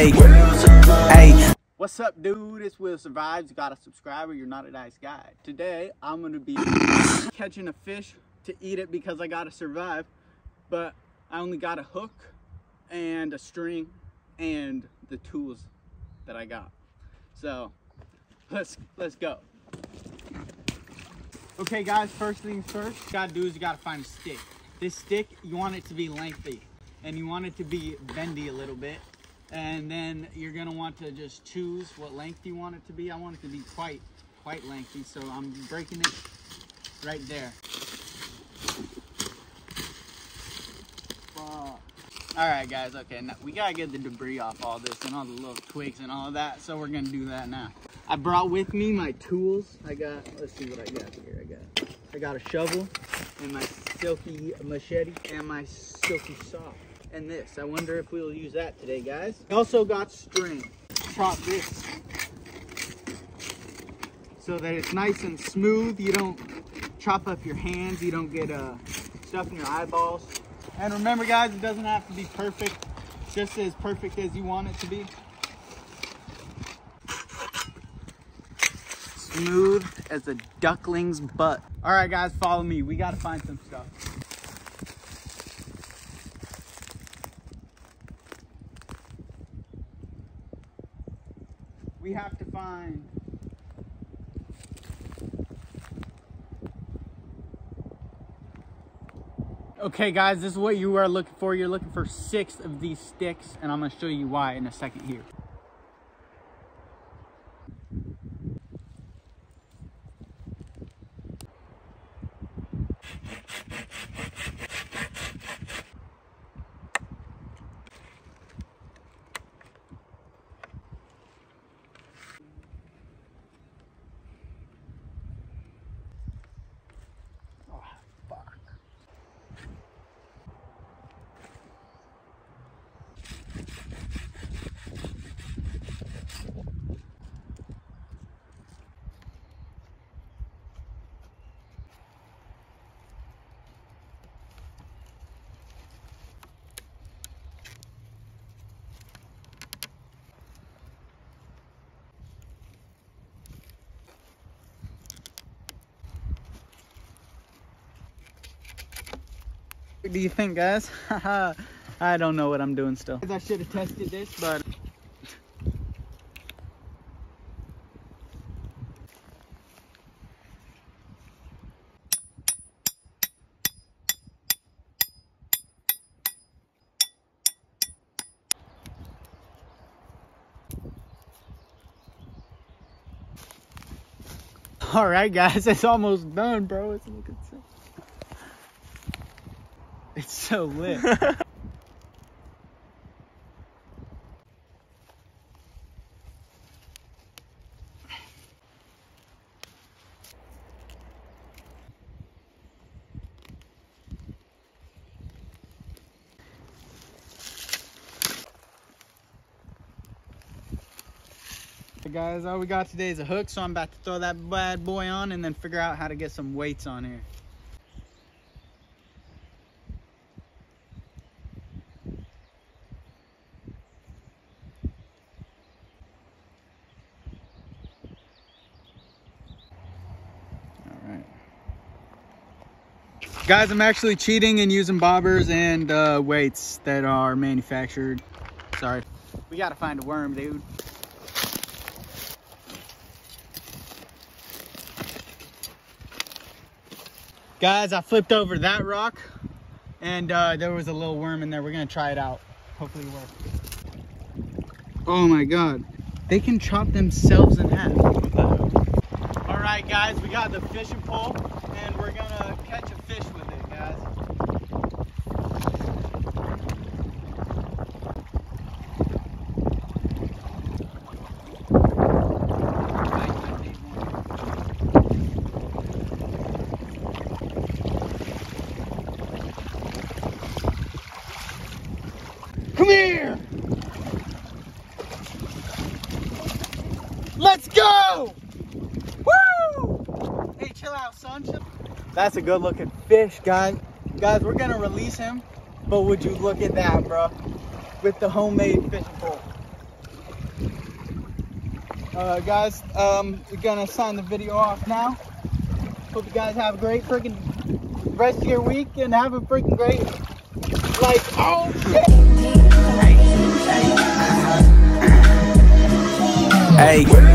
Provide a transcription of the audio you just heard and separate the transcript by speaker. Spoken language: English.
Speaker 1: Hey, hey.
Speaker 2: What's up, dude? It's Will Survives. You got a subscriber, you're not a nice guy. Today, I'm gonna be catching a fish to eat it because I gotta survive. But I only got a hook and a string and the tools that I got. So, let's go. Okay guys, first things first, you gotta do is you gotta find a stick. This stick, you want it to be lengthy and you want it to be bendy a little bit. And then you're gonna want to just choose what length you want it to be. I want it to be quite lengthy, so I'm breaking it right there. Alright guys, okay, now we gotta get the debris off all this and all the little twigs and all of that, so we're gonna do that now. I brought with me my tools. Let's see what I got here. I got a shovel and my silky machete and my silky saw. And this, I wonder if we'll use that today, guys. I also got string. Chop this so that it's nice and smooth. You don't chop up your hands. You don't get stuff in your eyeballs. And remember, guys, it doesn't have to be perfect. Just as perfect as you want it to be. Smooth as a duckling's butt. All right, guys, follow me. We got to find some stuff. We have to find okay guys, this is what you are looking for. You're looking for 6 of these sticks, and I'm going to show you why in a second here. What do you think, guys? I don't know what I'm doing still. I should have tested this, but all right, guys, it's almost done, bro. It's looking sick. It's so lit. Hey guys, all we got today is a hook, so I'm about to throw that bad boy on and then figure out how to get some weights on here. Guys, I'm actually cheating and using bobbers and weights that are manufactured. Sorry. We gotta find a worm, dude. Guys, I flipped over that rock and there was a little worm in there. We're gonna try it out. Hopefully it works. Oh my God. They can chop themselves in half. All right, guys, we got the fishing pole and we're gonna catch a fish with it, guys. Come here! Let's go! Woo! Hey, chill out, son. That's a good looking fish, guys. Guys, we're gonna release him, but would you look at that, bro? With the homemade fishing pole. Guys, we're gonna sign the video off now. Hope you guys have a great freaking rest of your week and have a freaking great, like, oh shit!
Speaker 1: Hey.